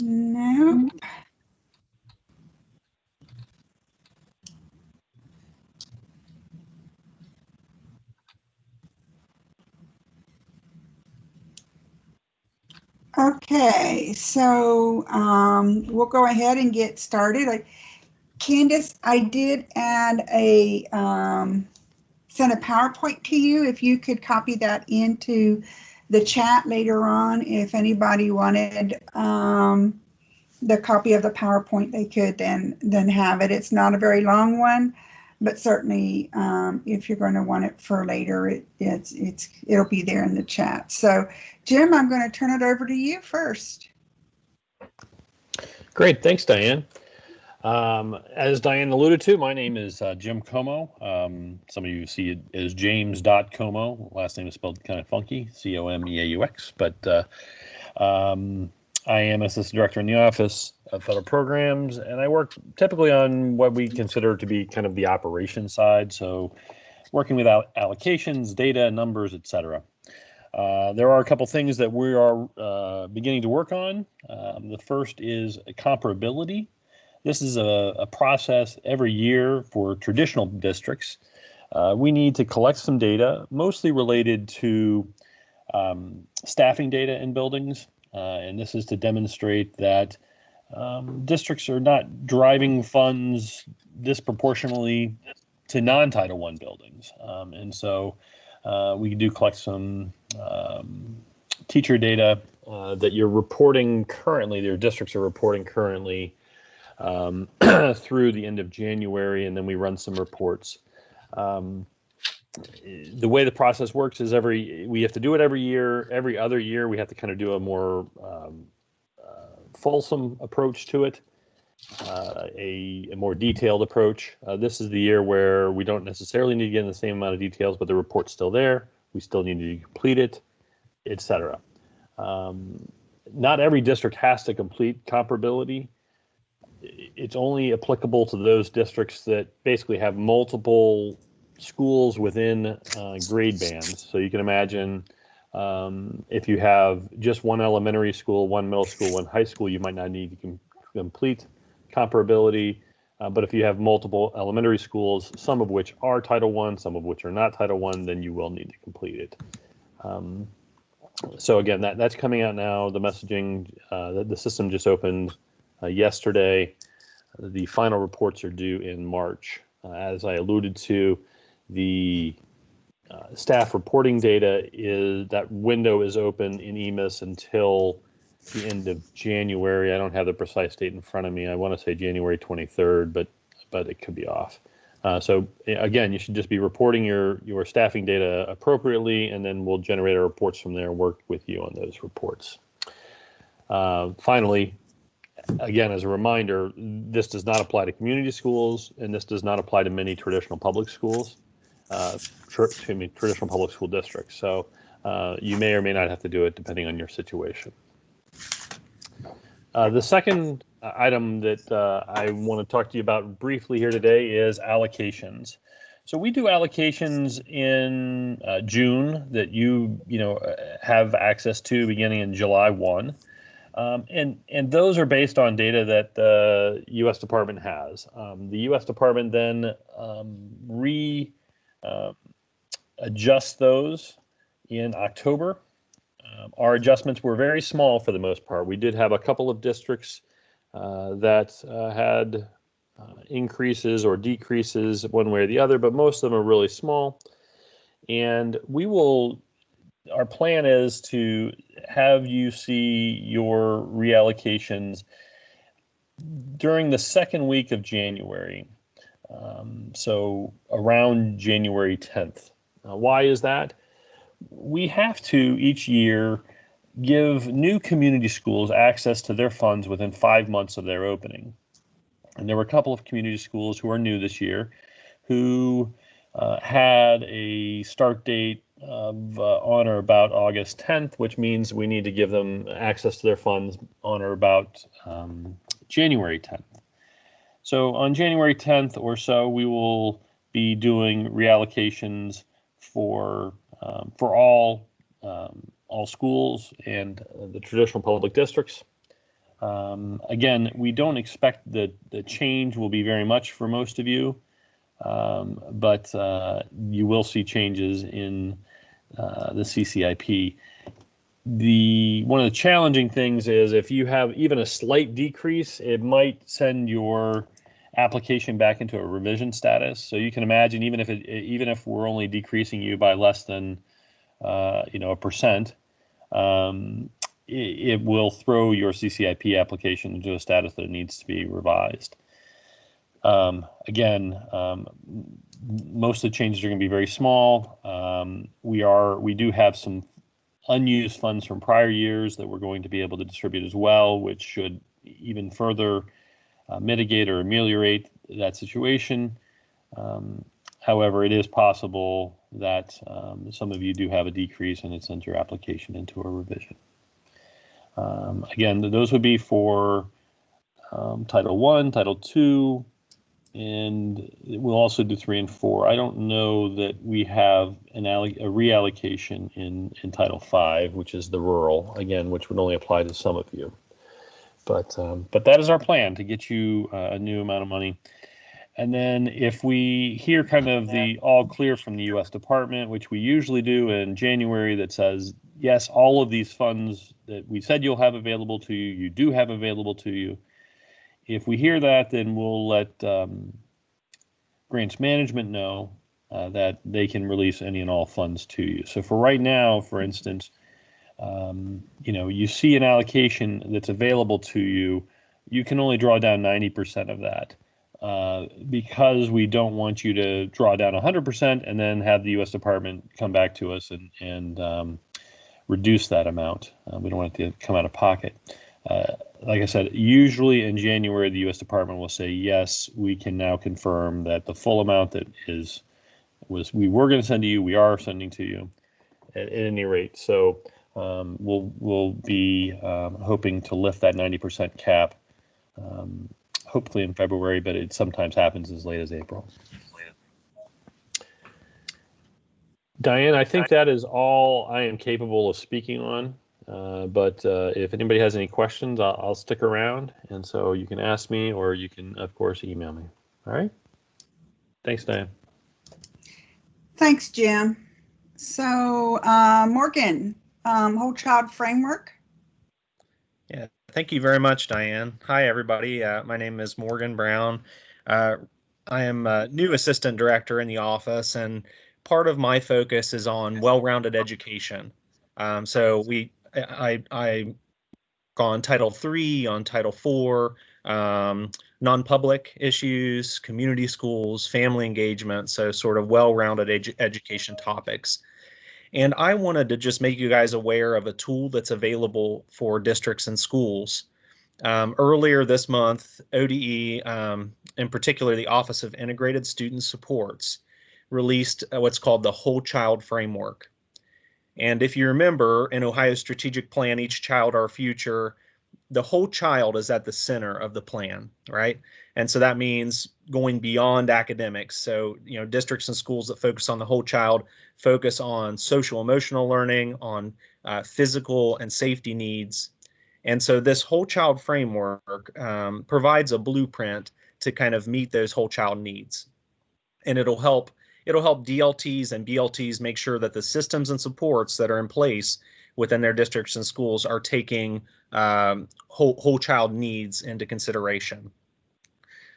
No. Okay, so we'll go ahead and get started. Candace, I did add send a PowerPoint to you. If you could copy that into the chat later on, if anybody wanted the copy of the PowerPoint, they could then have it. It's not a very long one, but certainly if you're going to want it for later, it'll be there in the chat. So Jim, I'm going to turn it over to you first. Great, thanks, Diane. As Diane alluded to, my name is Jim Como. Some of you see it as James.Como. Last name is spelled kind of funky, C-O-M-E-A-U-X. But I am Assistant Director in the Office of Federal Programs, and I work typically on what we consider to be kind of the operation side. So working with allocations, data, numbers, etc. There are a couple things that we are beginning to work on. The first is comparability. This is a process every year for traditional districts. We need to collect some data, mostly related to staffing data in buildings. And this is to demonstrate that districts are not driving funds disproportionately to non-Title I buildings. And so we do collect some teacher data that you're reporting currently, your districts are reporting currently through the end of January, and then we run some reports. The way the process works is we have to do it every year. Every other year, we have to kind of do a more fulsome approach to it, a more detailed approach. This is the year where we don't necessarily need to get in the same amount of details, but the report's still there. We still need to complete it, etc. Not every district has to complete comparability. It's only applicable to those districts that basically have multiple schools within grade bands. So you can imagine if you have just one elementary school, one middle school, one high school, you might not need to complete comparability. But if you have multiple elementary schools, some of which are Title I, some of which are not Title I, then you will need to complete it. So again, that's coming out now. The messaging, the system just opened yesterday. The final reports are due in March. As I alluded to, the staff reporting data that window is open in EMIS until the end of January. I don't have the precise date in front of me. I want to say January 23rd, but it could be off. So again, you should just be reporting your staffing data appropriately, and then we'll generate our reports from there and work with you on those reports. Finally, again, as a reminder, this does not apply to community schools, and this does not apply to many traditional public schools, traditional public school districts. So you may or may not have to do it depending on your situation. The second item that I want to talk to you about briefly here today is allocations. So we do allocations in June that you have access to beginning in July 1. And those are based on data that the U.S. Department has. The U.S. Department then adjusts those in October. Our adjustments were very small for the most part. We did have a couple of districts that had increases or decreases one way or the other, but most of them are really small. And our plan is to have you see your reallocations during the second week of January, so around January 10th. Why is that? We have to each year give new community schools access to their funds within 5 months of their opening. And there were a couple of community schools who are new this year who had a start date of on or about August 10th, which means we need to give them access to their funds on or about January 10th. So on January 10th or so, we will be doing reallocations for all schools and the traditional public districts. Again, we don't expect that the change will be very much for most of you, but you will see changes in the CCIP. One of the challenging things is if you have even a slight decrease, it might send your application back into a revision status. So you can imagine, even if we're only decreasing you by less than 1%, it will throw your CCIP application into a status that needs to be revised. Again, most of the changes are going to be very small. We do have some unused funds from prior years that we're going to be able to distribute as well, which should even further mitigate or ameliorate that situation. However, it is possible that some of you do have a decrease and it sends your application into a revision. Again, those would be for Title I, Title II, and we'll also do 3 and 4. I don't know that we have a reallocation in Title V, which is the rural, again, which would only apply to some of you. But that is our plan, to get you a new amount of money. And then if we hear kind of the all clear from the U.S. Department, which we usually do in January, that says, yes, all of these funds that we said you'll have available to you, you do have available to you. If we hear that, then we'll let grants management know that they can release any and all funds to you. So for right now, for instance, you see an allocation that's available to you, you can only draw down 90% of that. Because we don't want you to draw down 100% and then have the U.S. Department come back to us and reduce that amount. We don't want it to come out of pocket. Like I said, usually in January, the U.S. Department will say, yes, we can now confirm that the full amount that we were going to send to you, we are sending to you at any rate. So we'll be hoping to lift that 90% cap. Hopefully in February, but it sometimes happens as late as April. Diane, I think that is all I am capable of speaking on. But if anybody has any questions, I'll stick around. And so you can ask me, or you can, of course, email me. All right. Thanks, Diane. Thanks, Jim. So, Morgan, Whole Child Framework. Yeah, thank you very much, Diane. Hi, everybody. My name is Morgan Brown. I am a new assistant director in the office, and part of my focus is on well-rounded education. So I on Title III, on Title IV, non-public issues, community schools, family engagement, so sort of well-rounded education topics. And I wanted to just make you guys aware of a tool that's available for districts and schools. Earlier this month, ODE, in particular the Office of Integrated Student Supports, released what's called the Whole Child Framework. And if you remember, in Ohio's strategic plan, Each Child, Our Future, the whole child is at the center of the plan, right? And so that means going beyond academics. So, districts and schools that focus on the whole child focus on social emotional learning, on physical and safety needs. And so this whole child framework provides a blueprint to kind of meet those whole child needs. And it'll help DLTs and BLTs make sure that the systems and supports that are in place within their districts and schools are taking whole child needs into consideration.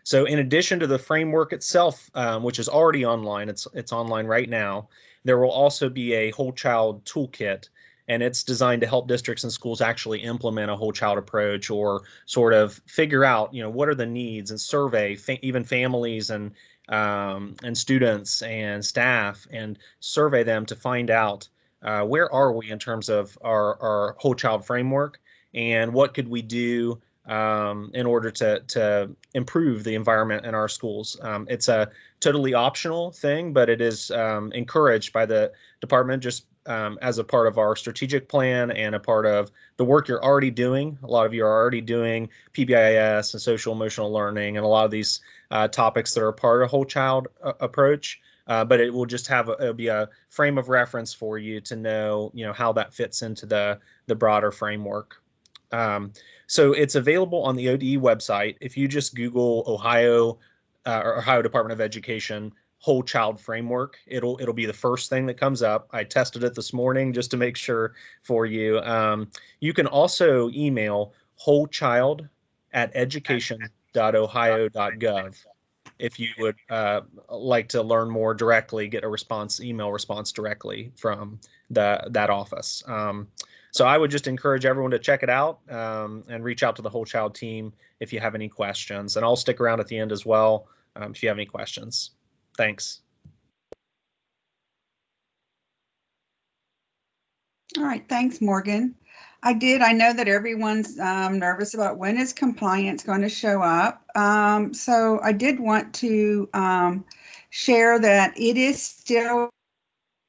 So in addition to the framework itself, which is already online, it's online right now, there will also be a whole child toolkit, and it's designed to help districts and schools actually implement a whole child approach, or sort of figure out, what are the needs, and survey even families and students and staff, and survey them to find out where are we in terms of our whole child framework, and what could we do in order to improve the environment in our schools. It's a totally optional thing, but it is encouraged by the department just as a part of our strategic plan and a part of the work you're already doing. A lot of you are already doing PBIS and social emotional learning and a lot of these topics that are part of whole child approach. But it will just it'll be a frame of reference for you to know, how that fits into the broader framework. So it's available on the ODE website. If you just Google Ohio or Ohio Department of Education Whole Child Framework, it'll be the first thing that comes up. I tested it this morning just to make sure for you. You can also email wholechild@education.ohio.gov if you would like to learn more directly, get a email response directly from that office. So I would just encourage everyone to check it out and reach out to the Whole Child team if you have any questions. And I'll stick around at the end as well if you have any questions. Thanks. All right, thanks, Morgan. I know that everyone's nervous about when is compliance going to show up. So I did want to share that it is still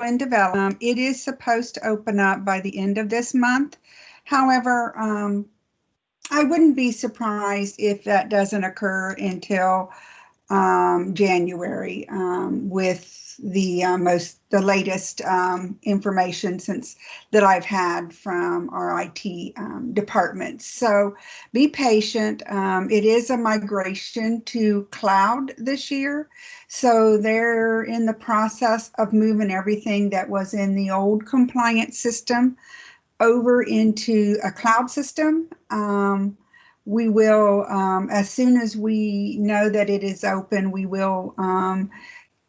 in development. It is supposed to open up by the end of this month. However, I wouldn't be surprised if that doesn't occur until January with the latest information that I've had from our IT department. So be patient. It is a migration to cloud this year. So they're in the process of moving everything that was in the old compliance system over into a cloud system. We will, as soon as we know that it is open, we will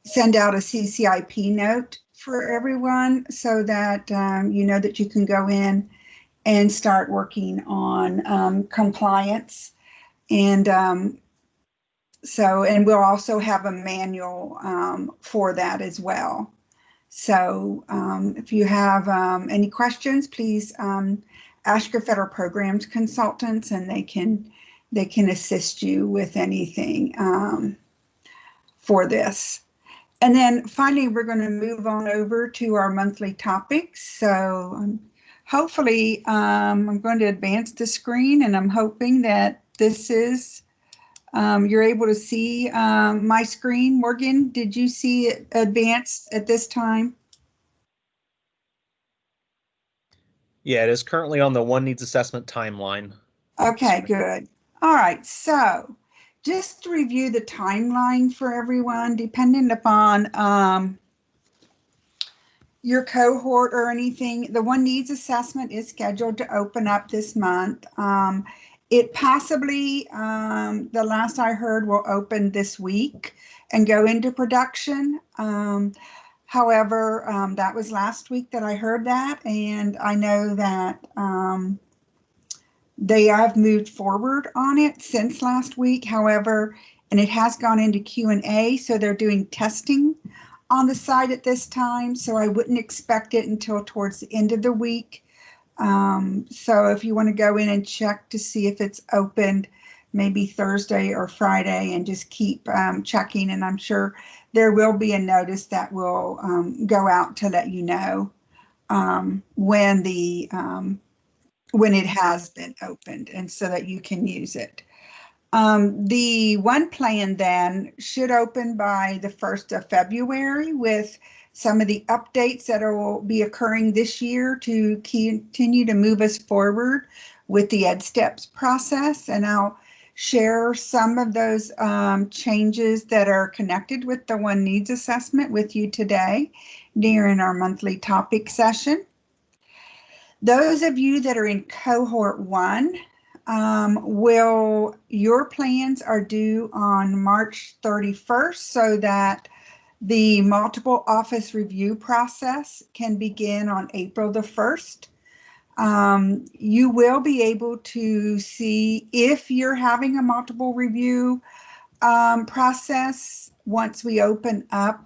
send out a CCIP note for everyone so that you know that you can go in and start working on compliance. And and we'll also have a manual for that as well. So if you have any questions, please ask your federal programs consultants, and they can assist you with anything for this. And then finally, we're going to move on over to our monthly topics. So hopefully, I'm going to advance the screen, and I'm hoping that this is you're able to see my screen. Morgan, did you see it advanced at this time? Yeah, it is currently on the One Needs Assessment timeline. Okay, good. All right, so just to review the timeline for everyone, depending upon your cohort or anything, the One Needs Assessment is scheduled to open up this month. It possibly, the last I heard, will open this week and go into production. However, that was last week that I heard that, and I know that they have moved forward on it since last week. However, and it has gone into Q&A, so they're doing testing on the site at this time, so I wouldn't expect it until towards the end of the week. So if you want to go in and check to see if it's opened, maybe Thursday or Friday, and just keep checking, and I'm sure there will be a notice that will go out to let you know when it has been opened, and so that you can use it. The one plan then should open by the 1st of February with some of the updates that will be occurring this year to continue to move us forward with the EdSteps process. And I'll share some of those changes that are connected with the One Needs Assessment with you today during our monthly topic session. Those of you that are in cohort 1, your plans are due on March 31st so that the multiple office review process can begin on April the 1st. You will be able to see if you're having a multiple review process once we open up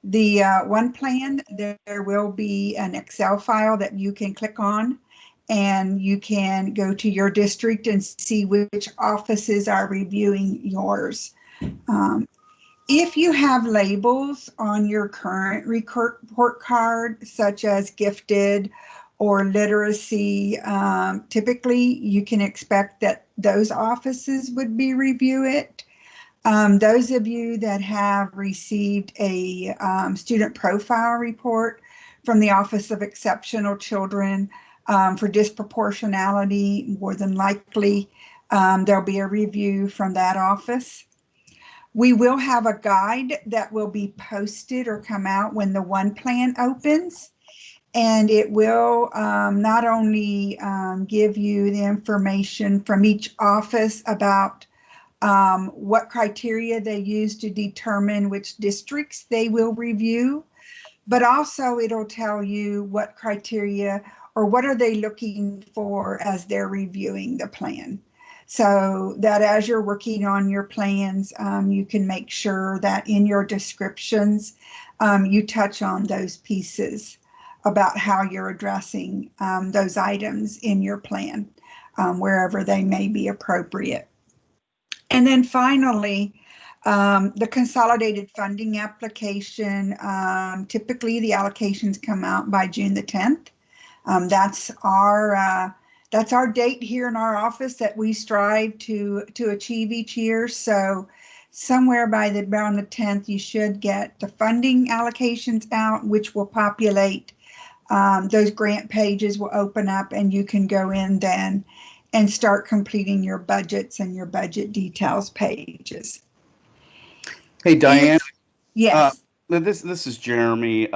the one plan. There will be an Excel file that you can click on, and you can go to your district and see which offices are reviewing yours. If you have labels on your current report card, such as gifted or literacy, typically you can expect that those offices would be review it. Those of you that have received a student profile report from the Office of Exceptional Children, For disproportionality, more than likely, there'll be a review from that office. We will have a guide that will be posted or come out when the one plan opens. And it will not only give you the information from each office about what criteria they use to determine which districts they will review, but also it'll tell you what criteria or what are they looking for as they're reviewing the plan. So that as you're working on your plans, you can make sure that in your descriptions, you touch on those pieces about how you're addressing those items in your plan, wherever they may be appropriate. And then finally, the consolidated funding application, typically the allocations come out by June the 10th. That's our date here in our office that we strive to achieve each year. So somewhere by around the 10th, you should get the funding allocations out, which will populate. Those grant pages will open up and you can go in then and start completing your budgets and your budget details pages. Hey, Diane. Yes. This is Jeremy.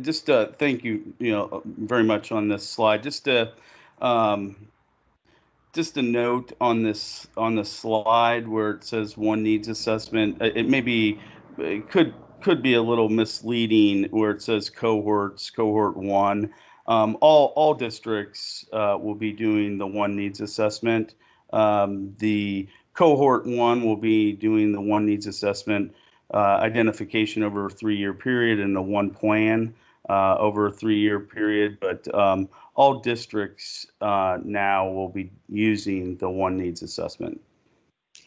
Just thank you, very much on this slide. Just a note on this slide where it says one needs assessment. It could be a little misleading where it says cohorts, cohort 1. All districts will be doing the one needs assessment. The cohort 1 will be doing the one needs assessment identification over a 3-year period and the one plan over a 3-year period. But all districts now will be using the one needs assessment.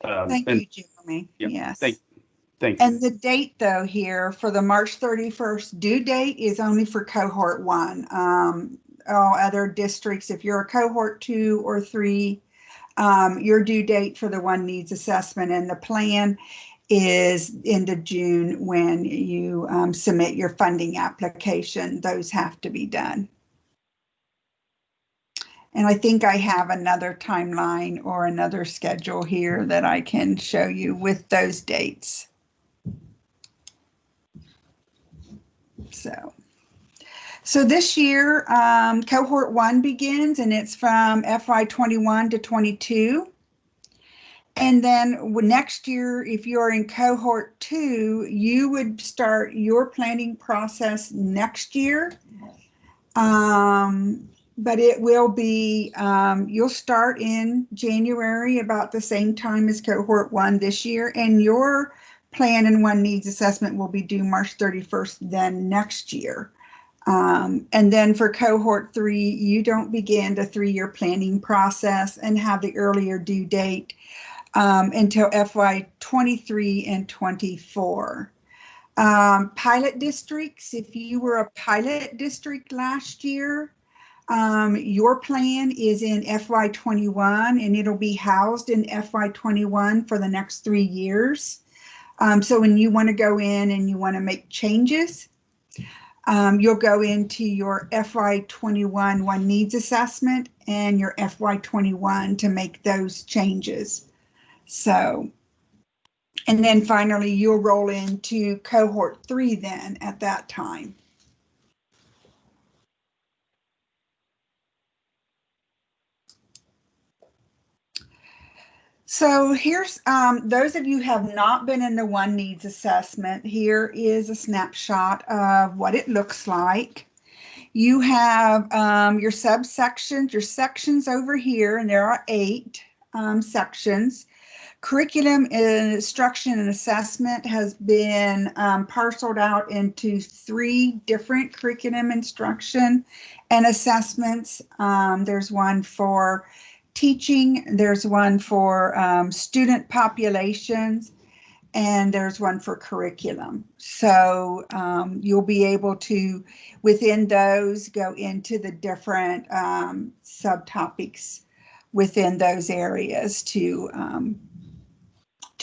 Thank you, Jeremy. Yeah, yes. Thank you. And the date, though, here for the March 31st due date is only for cohort 1. All other districts, if you're a cohort 2 or 3, your due date for the one needs assessment and the plan is end of June when you submit your funding application. Those have to be done. And I think I have another timeline or another schedule here that I can show you with those dates. So this year, cohort 1 begins, and it's from FY21 to 22. And then next year, if you're in cohort 2, you would start your planning process next year. But it will be, you'll start in January about the same time as cohort 1 this year, and your plan and one needs assessment will be due March 31st then next year. And then for cohort 3, you don't begin the 3-year planning process and have the earlier due date until FY23 and 24. Pilot districts, if you were a pilot district last year, your plan is in FY21 and it'll be housed in FY21 for the next 3 years. So when you want to go in and you want to make changes, you'll go into your FY21 one needs assessment and your FY21 to make those changes. So, and then finally you'll roll into cohort 3 then at that time. So here's, those of you who have not been in the one needs assessment, here is a snapshot of what it looks like. You have your subsections, your sections over here, and there are 8 sections. Curriculum, instruction, and assessment has been parceled out into 3 different curriculum, instruction, and assessments. There's one for teaching, there's one for student populations, and there's one for curriculum. So you'll be able to, within those, go into the different subtopics within those areas to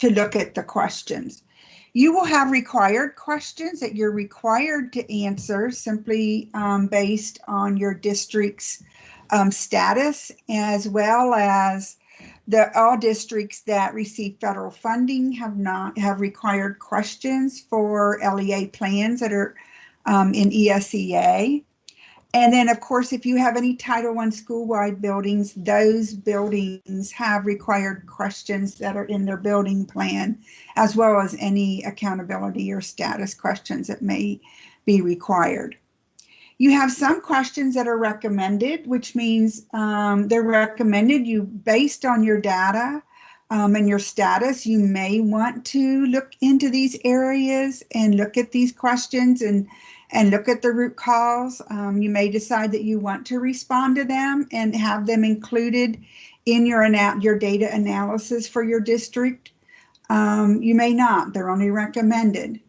look at the questions. You will have required questions that you're required to answer simply based on your district's status, as well as all districts that receive federal funding have required questions for LEA plans that are in ESEA. And then, of course, if you have any Title I school-wide buildings, those buildings have required questions that are in their building plan, as well as any accountability or status questions that may be required. You have some questions that are recommended, which means they're recommended you based on your data and your status. You may want to look into these areas and look at these questions and look at the root cause. You may decide that you want to respond to them and have them included in your data analysis for your district. You may not, they're only recommended.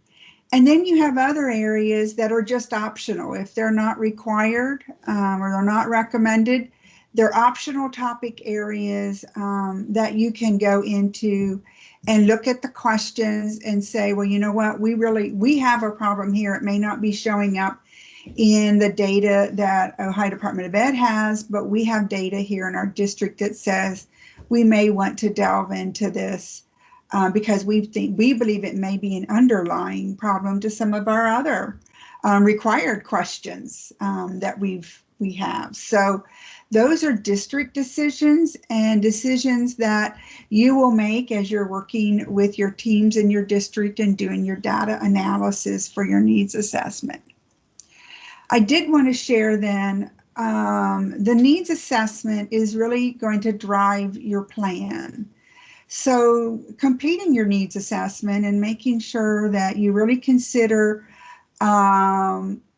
And then you have other areas that are just optional. If they're not required or they're not recommended, they're optional topic areas that you can go into and look at the questions and say, well, you know what, we have a problem here. It may not be showing up in the data that Ohio Department of Ed has, but we have data here in our district that says we may want to delve into this because we believe it may be an underlying problem to some of our other required questions that we have. So those are district decisions and decisions that you will make as you're working with your teams in your district and doing your data analysis for your needs assessment. I did want to share then the needs assessment is really going to drive your plan. So completing your needs assessment and making sure that you really consider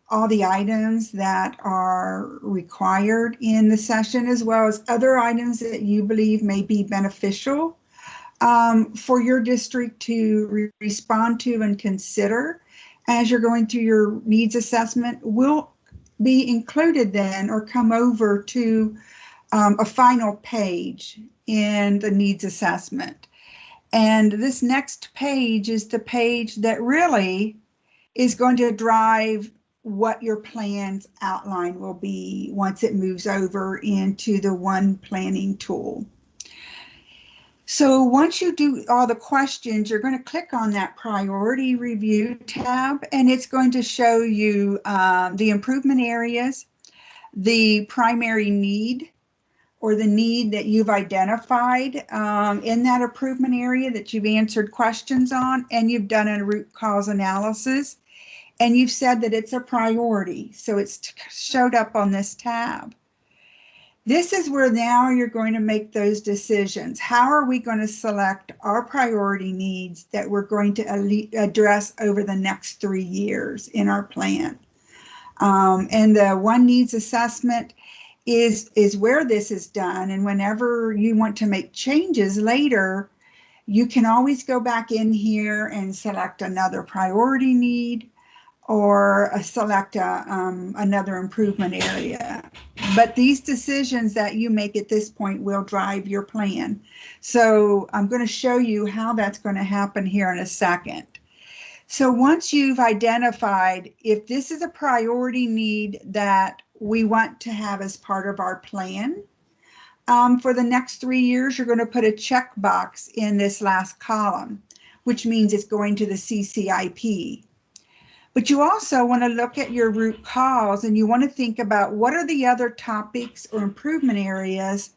all the items that are required in the session, as well as other items that you believe may be beneficial for your district to respond to and consider as you're going through your needs assessment, will be included then or come over to a final page in the needs assessment. And this next page is the page that really is going to drive what your plan's outline will be once it moves over into the one planning tool. So once you do all the questions, you're going to click on that priority review tab, and it's going to show you the improvement areas, the primary need or the need that you've identified in that improvement area that you've answered questions on, and you've done a root cause analysis. And you've said that it's a priority, so it's showed up on this tab. This is where now you're going to make those decisions. How are we going to select our priority needs that we're going to address over the next 3 years in our plan? And the one needs assessment is where this is done. And whenever you want to make changes later, you can always go back in here and select another priority need, or select another improvement area. But these decisions that you make at this point will drive your plan. So I'm going to show you how that's going to happen here in a second. So once you've identified if this is a priority need that we want to have as part of our plan, for the next 3 years, you're going to put a checkbox in this last column, which means it's going to the CCIP. But you also want to look at your root cause, and you want to think about what are the other topics or improvement areas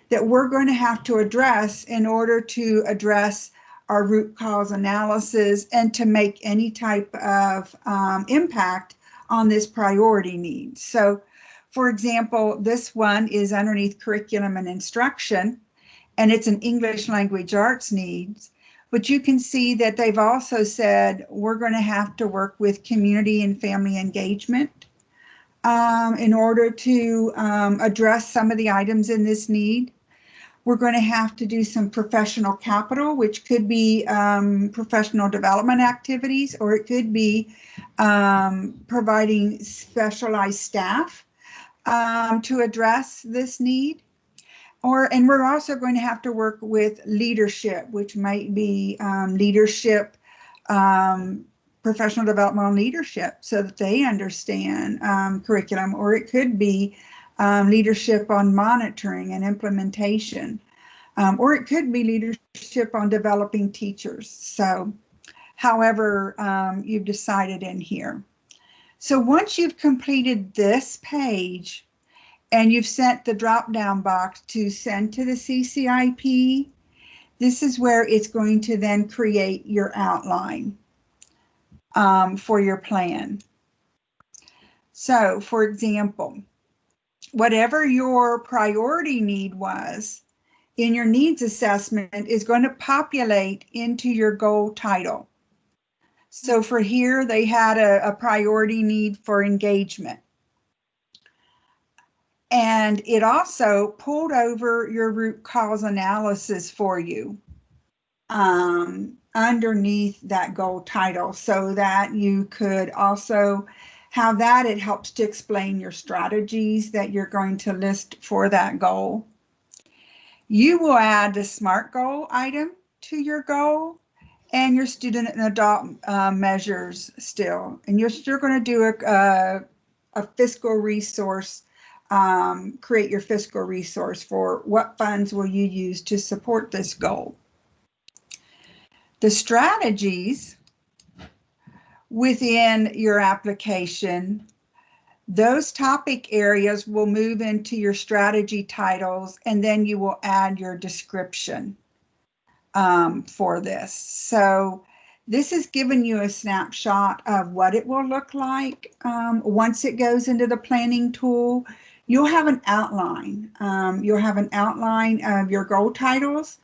that we're going to have to address in order to address our root cause analysis and to make any type of impact on this priority need. So, for example, this one is underneath curriculum and instruction, and it's an English language arts needs. But you can see that they've also said we're going to have to work with community and family engagement in order to address some of the items in this need. We're going to have to do some professional capital, which could be professional development activities, or it could be providing specialized staff to address this need. And we're also going to have to work with leadership, which might be leadership, professional development on leadership, so that they understand curriculum, or it could be leadership on monitoring and implementation, or it could be leadership on developing teachers. So however you've decided in here. So once you've completed this page and you've sent the drop-down box to send to the CCIP, this is where it's going to then create your outline for your plan. So for example, whatever your priority need was in your needs assessment is going to populate into your goal title. So for here, they had a priority need for engagement. And it also pulled over your root cause analysis for you underneath that goal title, so that you could also have that. It helps to explain your strategies that you're going to list for that goal. You will add the SMART goal item to your goal and your student and adult measures still. And you're still going to do a fiscal resource, create your fiscal resource for what funds will you use to support this goal. The strategies within your application, those topic areas will move into your strategy titles, and then you will add your description for this. So this is giving you a snapshot of what it will look like. Once it goes into the planning tool, you'll have an outline. You'll have an outline of your goal titles,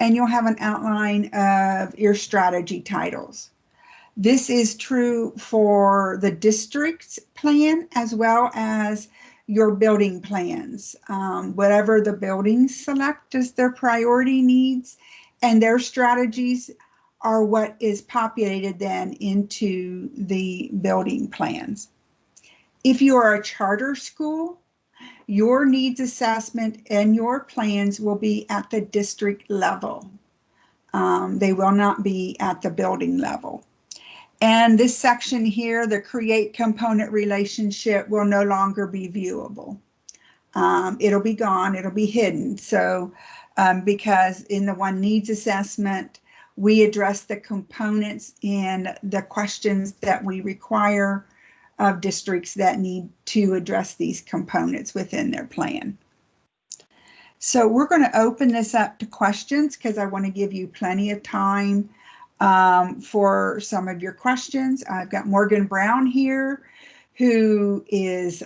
and you'll have an outline of your strategy titles. This is true for the district's plan as well as your building plans. Whatever the buildings select as their priority needs, and their strategies are what is populated then into the building plans. If you are a charter school, your needs assessment and your plans will be at the district level. They will not be at the building level. And this section here, the create component relationship, will no longer be viewable. It'll be gone, it'll be hidden. So because in the one needs assessment, we address the components in the questions that we require of districts that need to address these components within their plan. So we're going to open this up to questions because I want to give you plenty of time for some of your questions. I've got Morgan Brown here, who is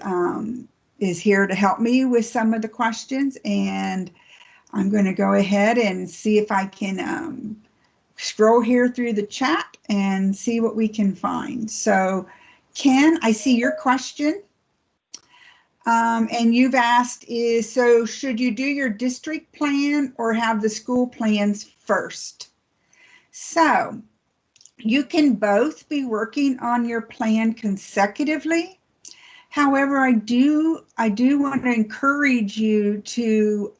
here to help me with some of the questions, and I'm going to go ahead and see if I can scroll here through the chat and see what we can find. So Ken, I see your question. And you've asked so should you do your district plan or have the school plans first? So you can both be working on your plan consecutively. However, I do want to encourage you to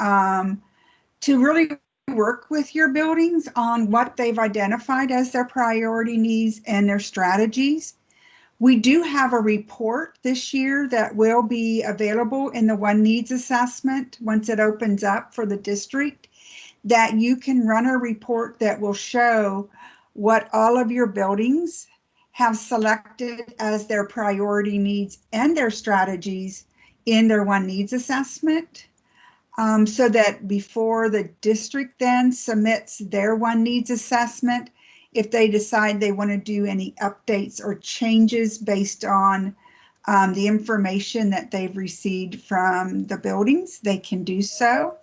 really work with your buildings on what they've identified as their priority needs and their strategies. We do have a report this year that will be available in the One Needs Assessment once it opens up for the district, that you can run a report that will show what all of your buildings have selected as their priority needs and their strategies in their One Needs Assessment, so that before the district then submits their One Needs Assessment, if they decide they want to do any updates or changes based on the information that they've received from the buildings, they can do so.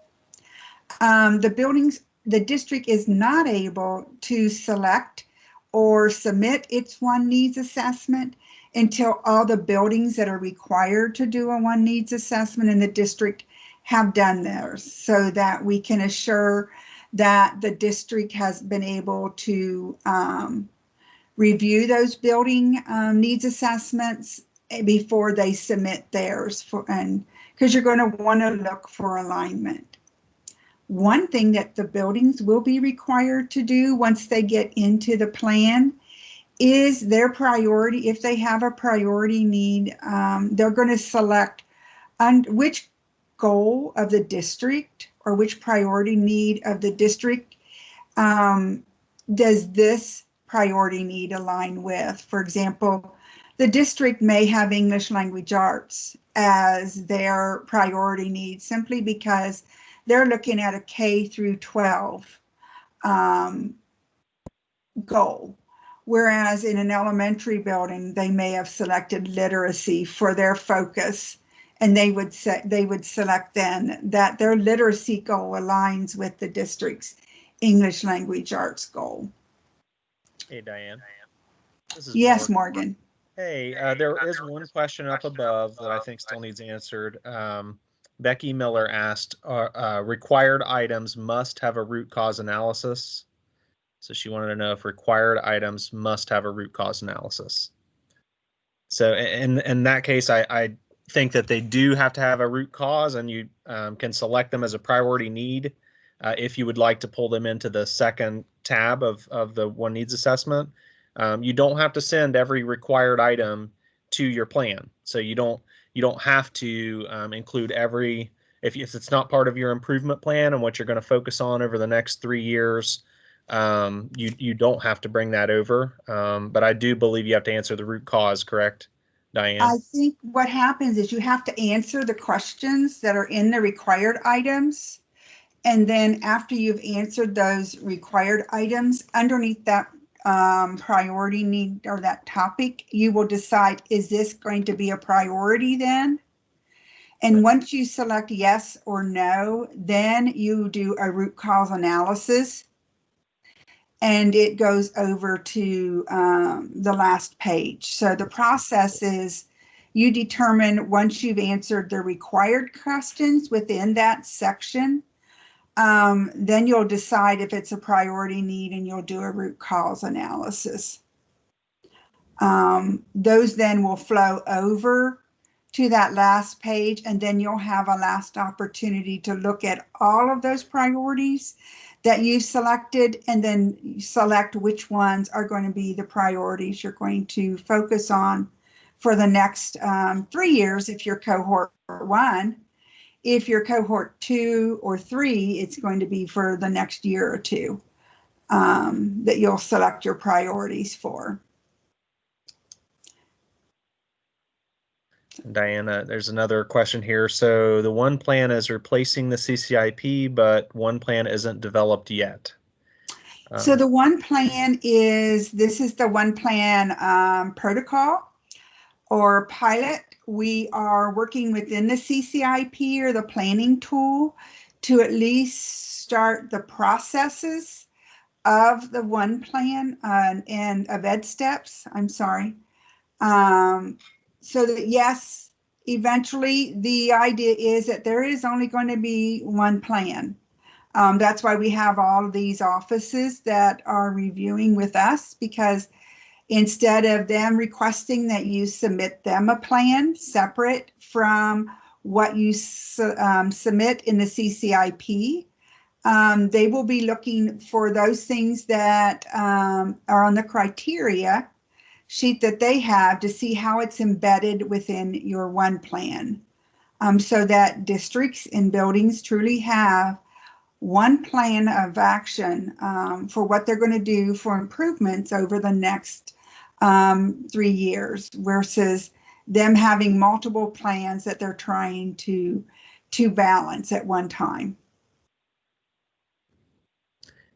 The district is not able to select or submit its One Needs Assessment until all the buildings that are required to do a One Needs Assessment in the district have done theirs, so that we can assure that the district has been able to review those building needs assessments before they submit theirs, and because you're going to want to look for alignment. One thing that the buildings will be required to do once they get into the plan is their priority. If they have a priority need, they're going to select which goal of the district or which priority need of the district does this priority need align with? For example, the district may have English language arts as their priority need simply because they're looking at a K through 12 goal. Whereas in an elementary building, they may have selected literacy for their focus, and they would select then that their literacy goal aligns with the district's English language arts goal. Hey, Diane. This is Yes, Morgan. Hey, there is one question up above that I think still needs answered. Becky Miller asked, required items must have a root cause analysis. So she wanted to know if required items must have a root cause analysis. So in that case, I think that they do have to have a root cause, and you can select them as a priority need if you would like to pull them into the second tab of the one needs assessment. You don't have to send every required item to your plan. So you don't have to include every, if it's not part of your improvement plan and what you're going to focus on over the next 3 years, you don't have to bring that over. But I do believe you have to answer the root cause, correct, Diane? I think what happens is you have to answer the questions that are in the required items. And then after you've answered those required items, underneath that priority need or that topic, you will decide, is this going to be a priority then? And once you select yes or no, then you do a root cause analysis, and it goes over to the last page. So the process is you determine, once you've answered the required questions within that section, then you'll decide if it's a priority need, and you'll do a root cause analysis. Those then will flow over to that last page, and then you'll have a last opportunity to look at all of those priorities that you've selected, and then select which ones are going to be the priorities you're going to focus on for the next 3 years if you're cohort 1. If you're cohort 2 or 3, it's going to be for the next year or 2 that you'll select your priorities for. Diana, there's another question here. So the one plan is replacing the CCIP, but one plan isn't developed yet. So the one plan is, this is the one plan protocol or pilot. We are working within the CCIP or the planning tool to at least start the processes of the one plan and of ed steps. I'm sorry. So that, yes, eventually the idea is that there is only going to be one plan. That's why we have all of these offices that are reviewing with us, because instead of them requesting that you submit them a plan separate from what you submit in the CCIP, they will be looking for those things that are on the criteria sheet that they have to see how it's embedded within your one plan, so that districts and buildings truly have one plan of action for what they're going to do for improvements over the next 3 years, versus them having multiple plans that they're trying to balance at one time.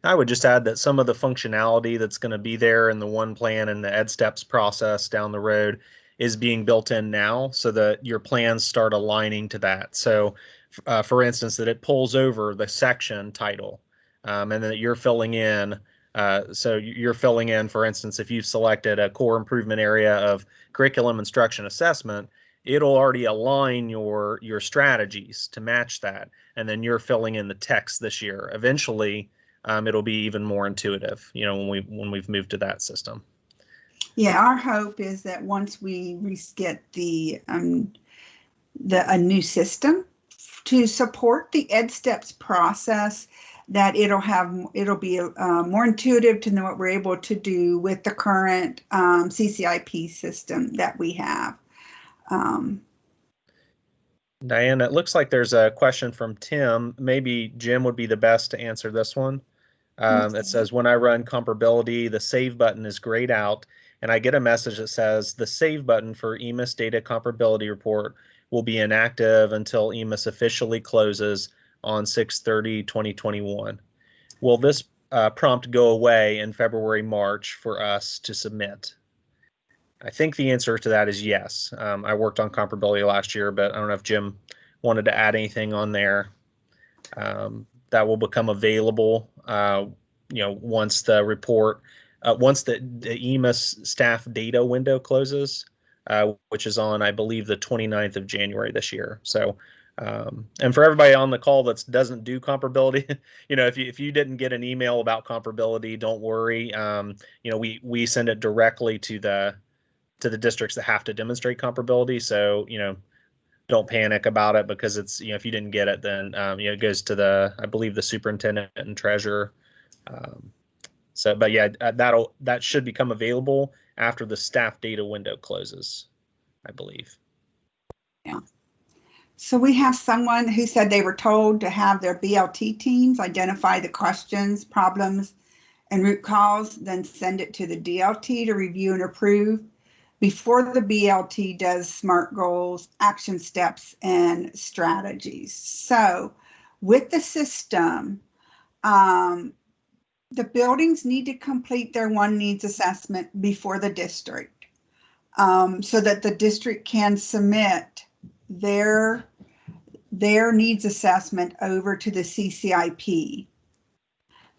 I would just add that some of the functionality that's going to be there in the one plan and the ed steps process down the road is being built in now, so that your plans start aligning to that. So for instance, that it pulls over the section title, and that you're filling in. So you're filling in, for instance, if you've selected a core improvement area of curriculum instruction assessment, it'll already align your strategies to match that. And then you're filling in the text this year. Eventually, it'll be even more intuitive, when we've moved to that system. Yeah, our hope is that once we get a new system to support the ed steps process, that it'll be more intuitive to know what we're able to do with the current CCIP system that we have. Diane, it looks like there's a question from Tim. Maybe Jim would be the best to answer this one. It says, when I run comparability, the save button is grayed out, and I get a message that says the save button for EMIS data comparability report will be inactive until EMIS officially closes on 6/30/2021. Will this prompt go away in February, March for us to submit? I think the answer to that is yes. I worked on comparability last year, but I don't know if Jim wanted to add anything on there. That will become available, once the report, once the EMIS staff data window closes, which is on, I believe, the 29th of January this year. So, and for everybody on the call that doesn't do comparability, if you didn't get an email about comparability, don't worry. We send it directly to the districts that have to demonstrate comparability. So, don't panic about it, because it's, if you didn't get it, then, it goes to I believe the superintendent and treasurer. But yeah, that should become available after the staff data window closes, I believe. Yeah. So we have someone who said they were told to have their BLT teams identify the questions, problems, and root cause, then send it to the DLT to review and approve before the BLT does SMART goals, action steps, and strategies. So with the system, the buildings need to complete their one needs assessment before the district, so that the district can submit their needs assessment over to the CCIP.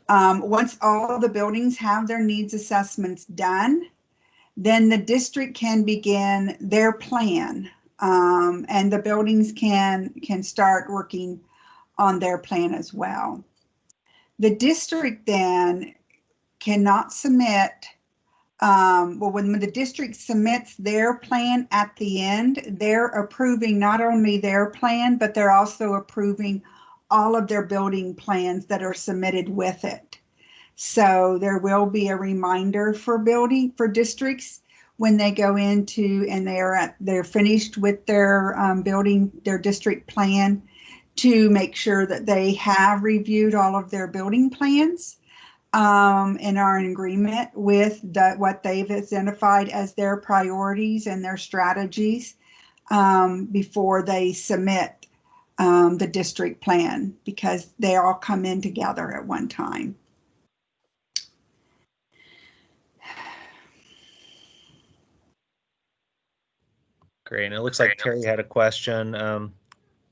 Once all of the buildings have their needs assessments done, then the district can begin their plan, and the buildings can start working on their plan as well. The district then cannot submit, when the district submits their plan at the end, they're approving not only their plan, but they're also approving all of their building plans that are submitted with it. So there will be a reminder for districts when they go into and they're finished with their their district plan, to make sure that they have reviewed all of their building plans, and are in agreement with what they've identified as their priorities and their strategies, before they submit the district plan, because they all come in together at one time. Great. And it looks like Terry had a question.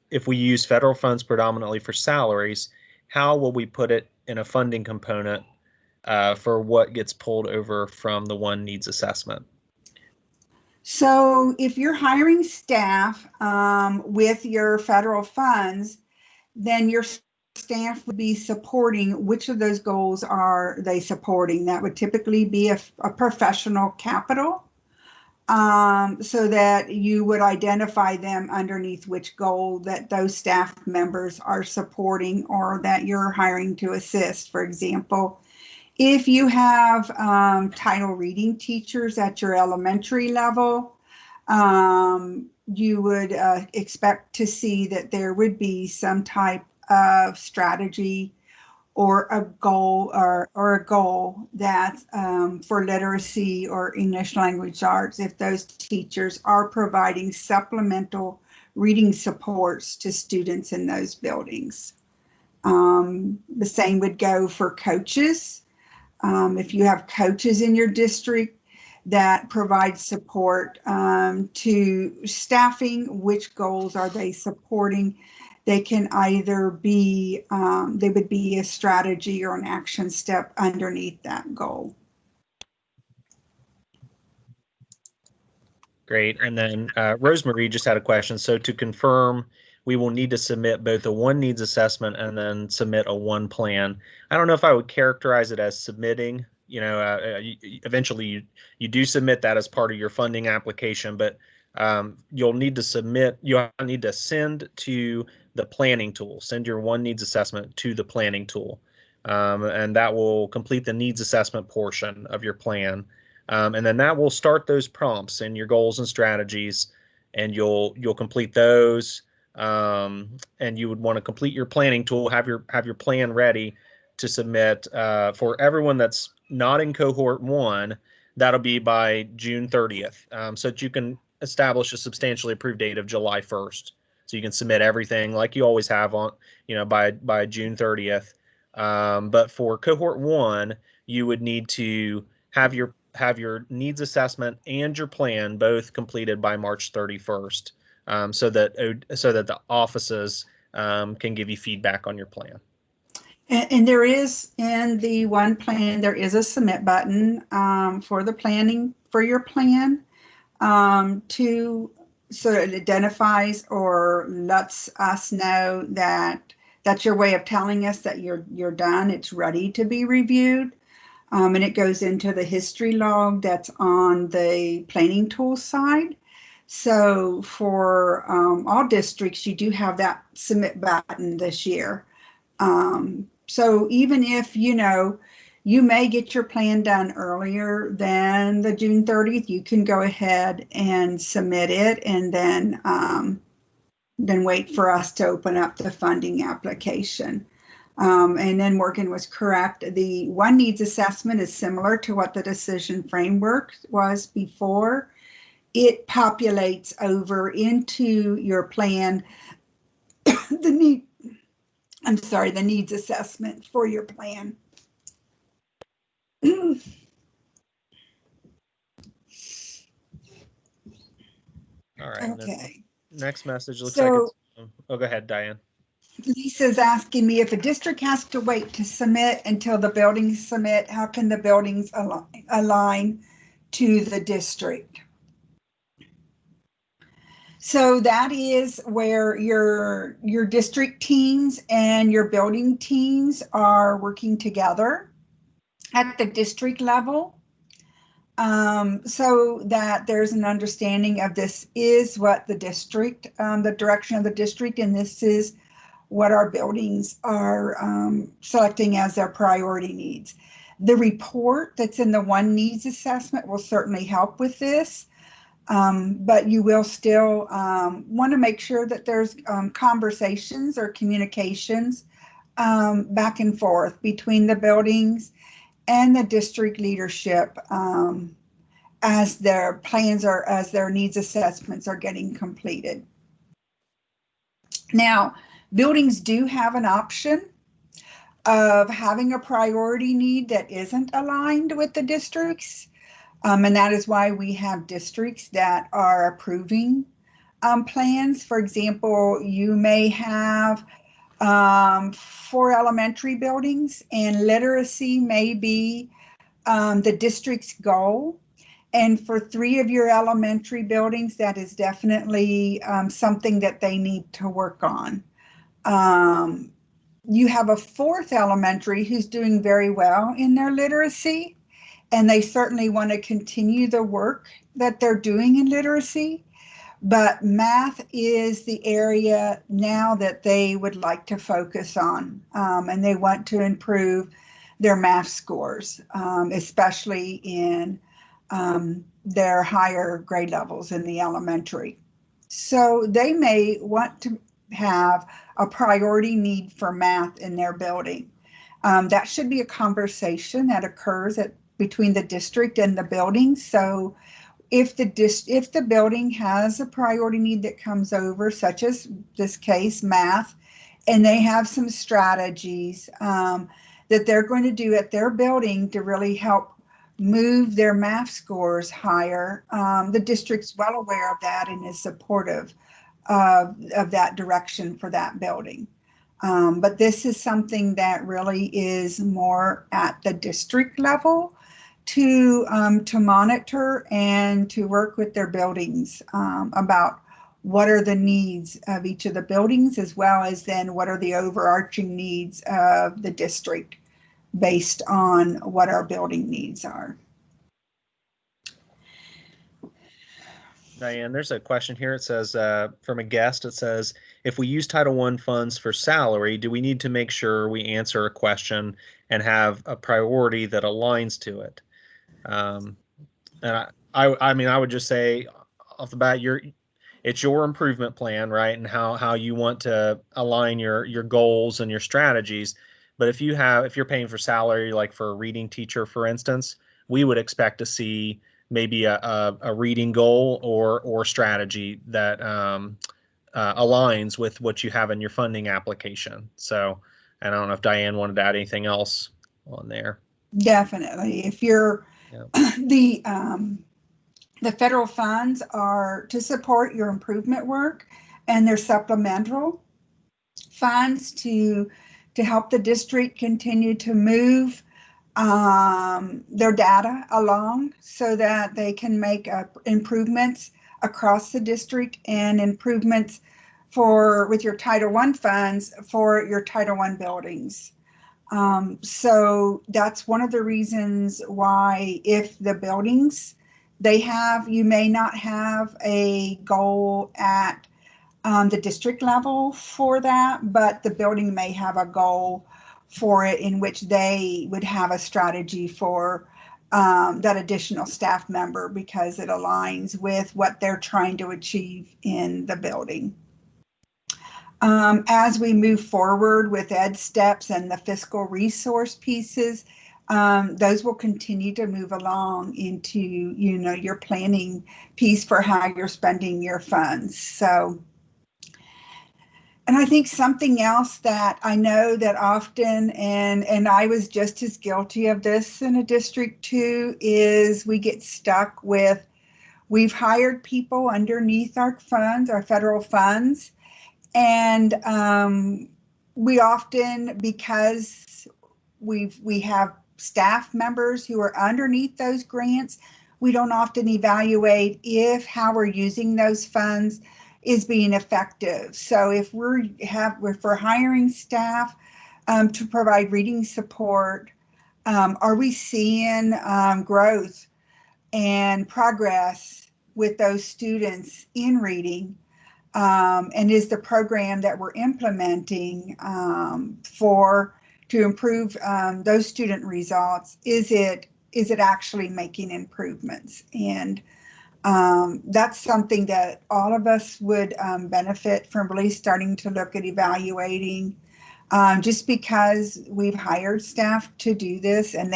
If we use federal funds predominantly for salaries, how will we put it in a funding component for what gets pulled over from the one needs assessment? So if you're hiring staff with your federal funds, then your staff would be supporting, which of those goals are they supporting? That would typically be a professional capital, so that you would identify them underneath which goal that those staff members are supporting, or that you're hiring to assist. For example, if you have title reading teachers at your elementary level, you would expect to see that there would be some type of strategy or a goal that for literacy or English language arts, if those teachers are providing supplemental reading supports to students in those buildings. The same would go for coaches. If you have coaches in your district that provide support to staffing, which goals are they supporting? They can either be, they would be a strategy or an action step underneath that goal. Great. And then Rosemarie just had a question. So to confirm, we will need to submit both a one needs assessment and then submit a one plan. I don't know if I would characterize it as submitting. Eventually you do submit that as part of your funding application, but you'll need to send to the planning tool, send your one needs assessment to the planning tool. And that will complete the needs assessment portion of your plan. And then that will start those prompts and your goals and strategies, and you'll complete those. and you would want to complete your planning tool, have your plan ready to submit for everyone that's not in cohort 1. That'll be by June 30th, so that you can establish a substantially approved date of July 1st. So you can submit everything like you always have on, by June 30th. But for cohort 1, you would need to have your needs assessment and your plan both completed by March 31st, so that the offices can give you feedback on your plan. And there is, in the one plan, there is a submit button for the planning for your plan, so it identifies or lets us know that that's your way of telling us that you're done. It's ready to be reviewed. And it goes into the history log that's on the planning tool side. So for all districts, you do have that submit button this year. So even if, you may get your plan done earlier than the June 30th, you can go ahead and submit it, and then wait for us to open up the funding application. And then Morgan was correct. The one needs assessment is similar to what the decision framework was before. It populates over into your plan the needs assessment for your plan. All right. Okay. Next message looks like it's. Oh, go ahead, Diane. Lisa's asking me, if a district has to wait to submit until the buildings submit, how can the buildings align to the district? So that is where your district teams and your building teams are working together at the district level, so that there's an understanding of this is what the district, the direction of the district, and this is what our buildings are selecting as their priority needs. The report that's in the one needs assessment will certainly help with this. But you will still want to make sure that there's conversations or communications back and forth between the buildings and the district leadership as their plans as their needs assessments are getting completed. Now, buildings do have an option of having a priority need that isn't aligned with the districts. And that is why we have districts that are approving plans. For example, you may have 4 elementary buildings, and literacy may be the district's goal. And for 3 of your elementary buildings, that is definitely something that they need to work on. You have a 4th elementary who's doing very well in their literacy, and they certainly want to continue the work that they're doing in literacy. But math is the area now that they would like to focus on, and they want to improve their math scores, especially in their higher grade levels in the elementary. So they may want to have a priority need for math in their building. That should be a conversation that occurs between the district and the building. So if the building has a priority need that comes over, such as this case, math, and they have some strategies that they're going to do at their building to really help move their math scores higher, the district's well aware of that and is supportive of that direction for that building. But this is something that really is more at the district level to monitor and to work with their buildings about what are the needs of each of the buildings, as well as then what are the overarching needs of the district based on what our building needs are. Diane, there's a question here. It says, from a guest, it says, if we use Title I funds for salary, do we need to make sure we answer a question and have a priority that aligns to it? And I would just say off the bat, it's your improvement plan, right? And how you want to align your goals and your strategies. But if you're paying for salary, like for a reading teacher, for instance, we would expect to see maybe a reading goal or strategy that aligns with what you have in your funding application. So, and I don't know if Diane wanted to add anything else on there. Definitely. If you're the federal funds are to support your improvement work, and they're supplemental funds to help the district continue to move their data along so that they can make improvements across the district and improvements with your Title I funds for your Title I buildings. So that's one of the reasons why if the buildings you may not have a goal at the district level for that, but the building may have a goal for it in which they would have a strategy for that additional staff member because it aligns with what they're trying to achieve in the building. As we move forward with Ed Steps and the fiscal resource pieces, those will continue to move along into, your planning piece for how you're spending your funds. So, and I think something else that I know that often, and I was just as guilty of this in a district too, is we get stuck with, we've hired people underneath our funds, our federal funds, and we often, because we have staff members who are underneath those grants, we don't often evaluate if how we're using those funds is being effective. So if we're hiring staff to provide reading support, are we seeing growth and progress with those students in reading? And is the program that we're implementing to improve those student results, is it actually making improvements? And that's something that all of us would benefit from really starting to look at evaluating. Just because we've hired staff to do this, and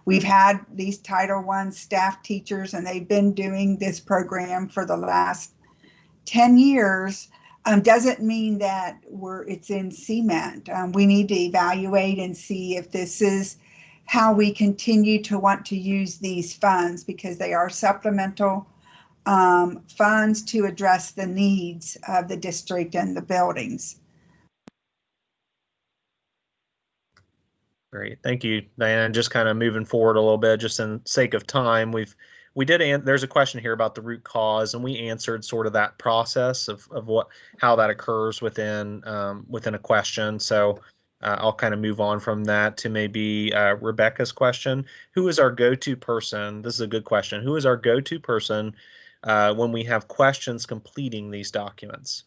we've had these Title I staff teachers, and they've been doing this program for the last 10 years, doesn't mean that it's in cement. We need to evaluate and see if this is how we continue to want to use these funds, because they are supplemental funds to address the needs of the district and the buildings. Great, thank you, Diane. Just kind of moving forward a little bit, just in sake of time, there's a question here about the root cause, and we answered sort of that process of how that occurs within a question. So I'll kind of move on from that to maybe Rebecca's question. Who is our go-to person? This is a good question. Who is our go-to person when we have questions completing these documents?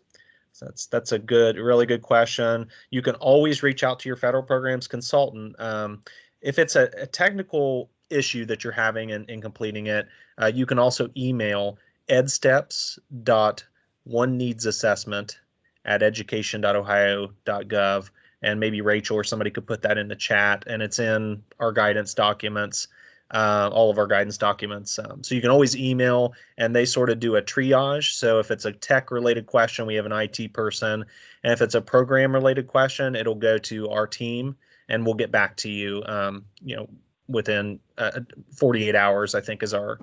So that's a really good question. You can always reach out to your federal programs consultant. If it's a technical issue that you're having in completing it, you can also email edsteps.oneneedsassessment@education.ohio.gov, and maybe Rachel or somebody could put that in the chat, and it's in our guidance documents, all of our guidance documents. So you can always email, and they sort of do a triage. So if it's a tech related question, we have an IT person, and if it's a program related question, it'll go to our team, and we'll get back to you, within 48 hours, I think, is our